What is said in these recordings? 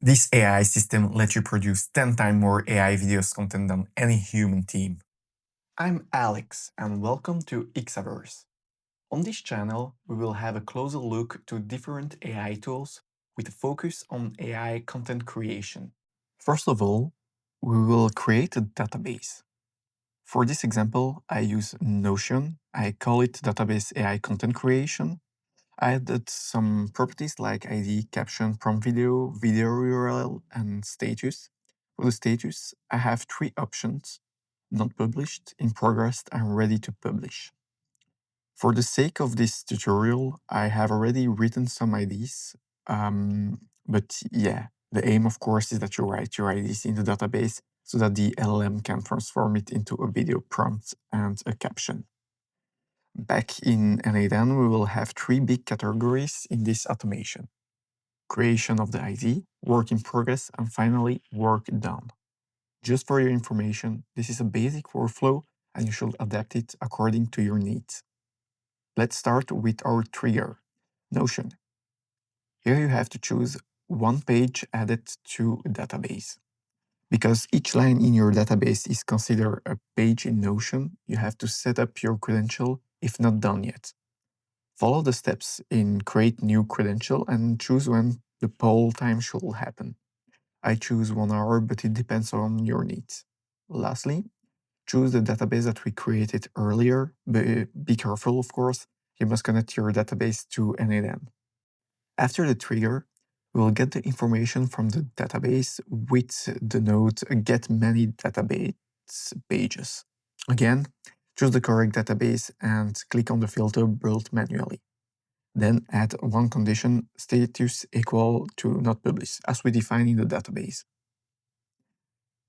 This AI system lets you produce 10 times more AI videos content than any human team. I'm Alex and welcome to Xaverse. On this channel, we will have a closer look to different AI tools with a focus on AI content creation. First of all, we will create a database. For this example, I use Notion. I call it Database AI Content Creation. I added some properties like ID, caption, prompt video, video URL, and status. For the status, I have 3 options: not published, in progress, and ready to publish. For the sake of this tutorial, I have already written some IDs, but yeah, the aim, of course, is that you write your IDs in the database so that the LLM can transform it into a video prompt and a caption. Back in NA10, we will have 3 big categories in this automation: creation of the ID, work in progress, and finally, work done. Just for your information, this is a basic workflow and you should adapt it according to your needs. Let's start with our trigger, Notion. Here you have to choose one page added to a database. Because each line in your database is considered a page in Notion, you have to set up your credential if not done yet. Follow the steps in create new credential and choose when the poll time should happen. I choose 1 hour, but it depends on your needs. Lastly, choose the database that we created earlier, but be careful, of course. You must connect your database to NADM. After the trigger, we will get the information from the database with the node get many database pages. Again, choose the correct database and click on the filter build manually. Then add one condition, status equal to not published, as we define in the database.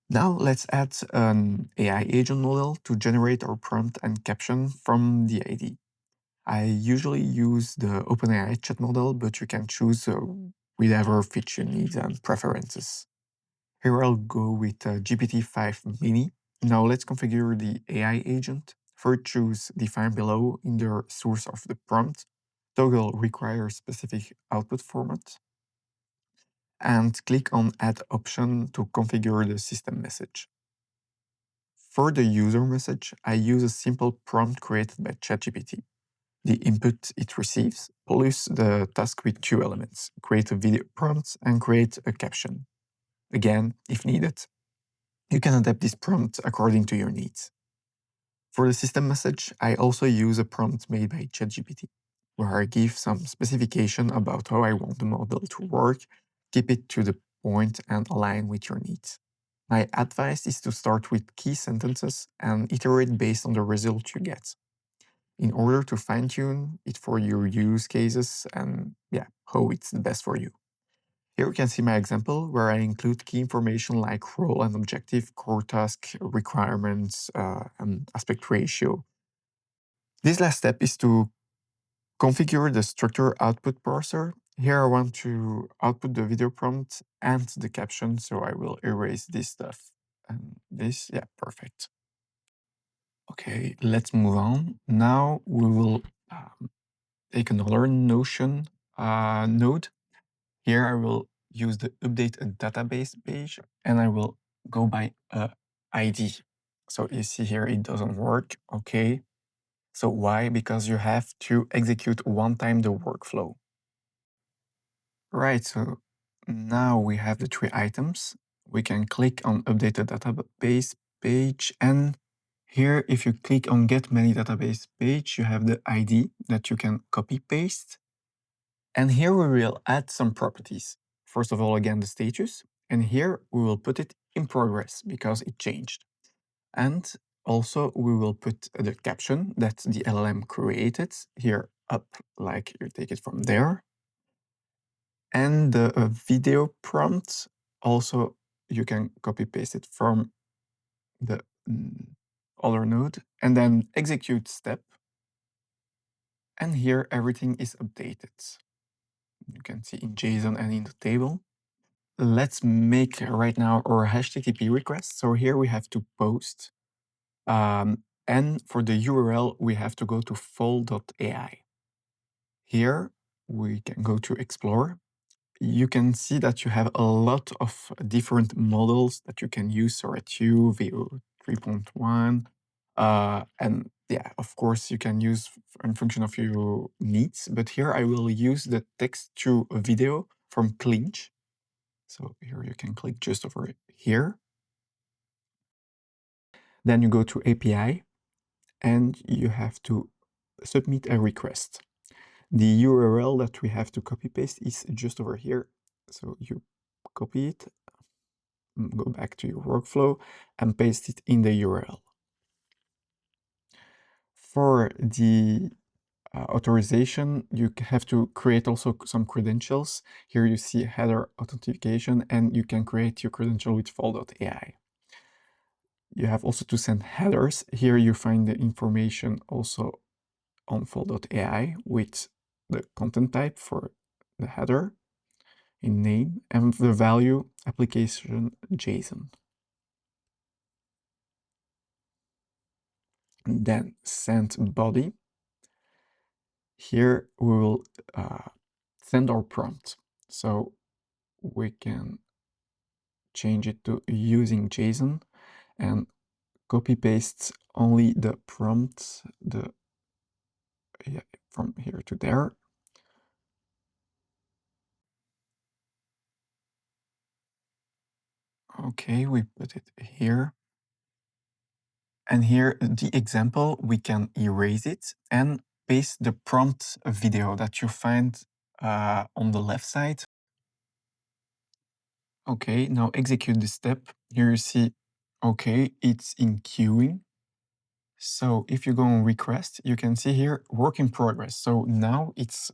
Now let's add an AI agent model to generate our prompt and caption from the ID. I usually use the OpenAI chat model, but you can choose whatever fit your needs and preferences. Here I'll go with GPT-5 Mini. Now let's configure the AI agent. First, choose define below in the source of the prompt. Toggle require specific output format. And click on add option to configure the system message. For the user message, I use a simple prompt created by Chatgpt. The input it receives, plus the task with 2 elements: create a video prompt and create a caption. Again, if needed, you can adapt this prompt according to your needs. For the system message, I also use a prompt made by Chatgpt, where I give some specification about how I want the model to work, keep it to the point, and align with your needs. My advice is to start with key sentences and iterate based on the result you get, in order to fine-tune it for your use cases and how it's the best for you. Here you can see my example where I include key information like role and objective, core task, requirements, and aspect ratio. This last step is to configure the structure output parser. Here I want to output the video prompt and the caption, so I will erase this stuff. And this, perfect. Okay, let's move on. Now we will take another Notion node. Here I will use the update a database page and I will go by ID. So you see here it doesn't work. Okay. So why? Because you have to execute one time the workflow. Right, so now we have the 3 items. We can click on update the database page, and here if you click on get many database page, you have the ID that you can copy paste. And here we will add some properties. First of all, again, the status, and here we will put it in progress because it changed. And also we will put the caption that the LLM created here up, like you take it from there. And the video prompt, also you can copy paste it from the other node and then execute step. And here everything is updated. You can see in JSON and in the table. Let's make right now our HTTP request. So here we have to post. And for the URL, we have to go to Fal.ai. Here we can go to Explore. you can see that you have a lot of different models that you can use, Sora 2, VO 3.1, and yeah, of course, you can use in function of your needs, but here I will use the text to video from Clinch. So here you can click just over here. Then you go to API and you have to submit a request. The URL that we have to copy paste is just over here. So you copy it, go back to your workflow and paste it in the URL. For the authorization, you have to create also some credentials. Here you see header authentication, and you can create your credential with Fal.ai. You have also to send headers. Here you find the information also on Fal.ai with the content type for the header in name and the value application JSON. And then send body. Here we will send our prompt. So we can change it to using JSON and copy paste only the prompt from here to there. Okay, we put it here. And here, the example, we can erase it and paste the prompt video that you find on the left side. Okay, now execute this step. Here you see, okay, it's in queuing. So if you go on request, you can see here work in progress. So now it's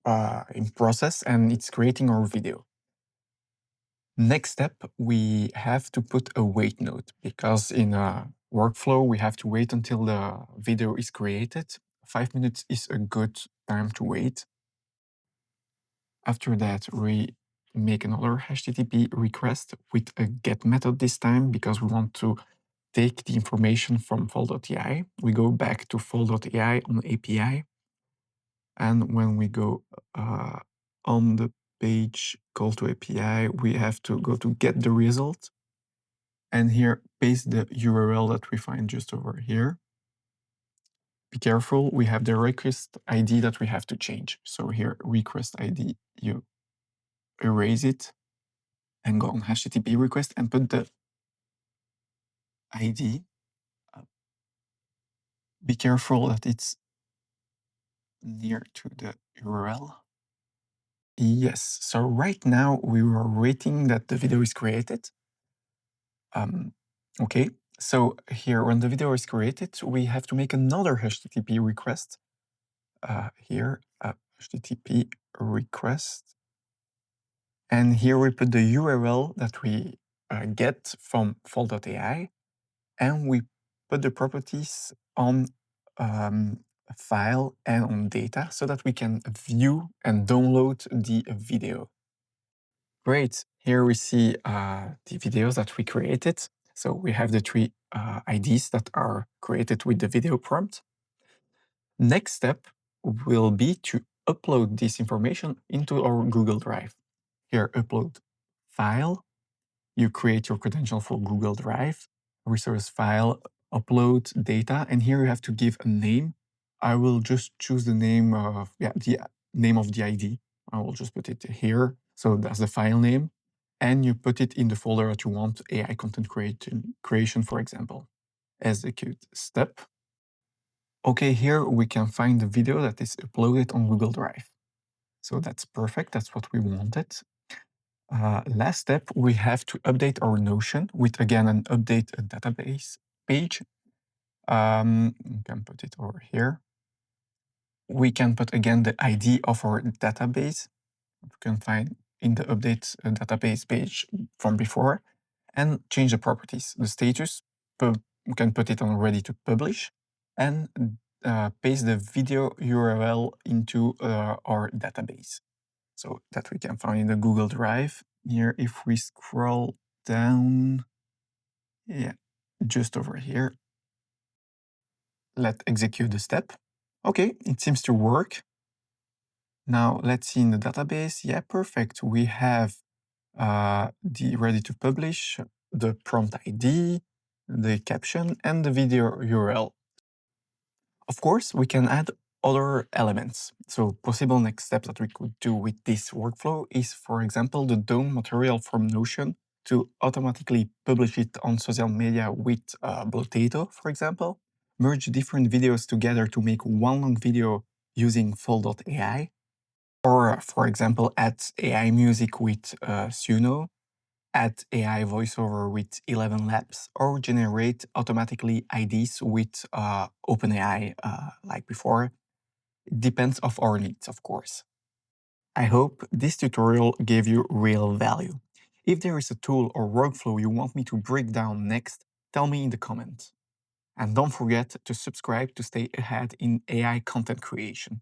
in process and it's creating our video. Next step, we have to put a wait note because in a workflow, we have to wait until the video is created. 5 minutes is a good time to wait. After that, we make another HTTP request with a get method this time because we want to take the information from Fal.ai. We go back to Fal.ai on the API. And when we go on the page call to API, we have to go to get the result. And here, paste the URL that we find just over here. Be careful, we have the request ID that we have to change. So here, request ID, you erase it and go on HTTP request and put the ID. Be careful that it's near to the URL. Yes, so right now we were waiting that the video is created. Okay, so here when the video is created, we have to make another HTTP request. Here, HTTP request. And here we put the URL that we get from Fal.ai, and we put the properties on file and on data so that we can view and download the video. Great. Here we see the videos that we created. So we have the three IDs that are created with the video prompt. Next step will be to upload this information into our Google Drive. Here, upload file. You create your credential for Google Drive, resource file, upload data, and here you have to give a name. I will just choose the name of the name of the ID. I will just put it here. So that's the file name, and you put it in the folder that you want AI content creation, for example. Execute step. Okay, here we can find the video that is uploaded on Google Drive. So that's perfect. That's what we wanted. Last step, we have to update our Notion with, again, an update database page. You can put it over here. We can put, again, the ID of our database. You can find in the update database page from before and change the properties. The status, we can put it on ready to publish and paste the video URL into our database so that we can find in the Google Drive. Here, if we scroll down, yeah, just over here, let's execute the step. Okay, it seems to work. Now let's see in the database. Yeah, perfect. We have the ready to publish, the prompt ID, the caption, and the video URL. Of course, we can add other elements. So possible next steps that we could do with this workflow is, for example, the DOM material from Notion to automatically publish it on social media with Potato, for example. Merge different videos together to make one long video using Fal.ai. Or, for example, add AI music with Suno, add AI voiceover with 11 Labs, or generate automatically IDs with OpenAI like before. It depends of our needs, of course. I hope this tutorial gave you real value. If there is a tool or workflow you want me to break down next, tell me in the comments. And don't forget to subscribe to stay ahead in AI content creation.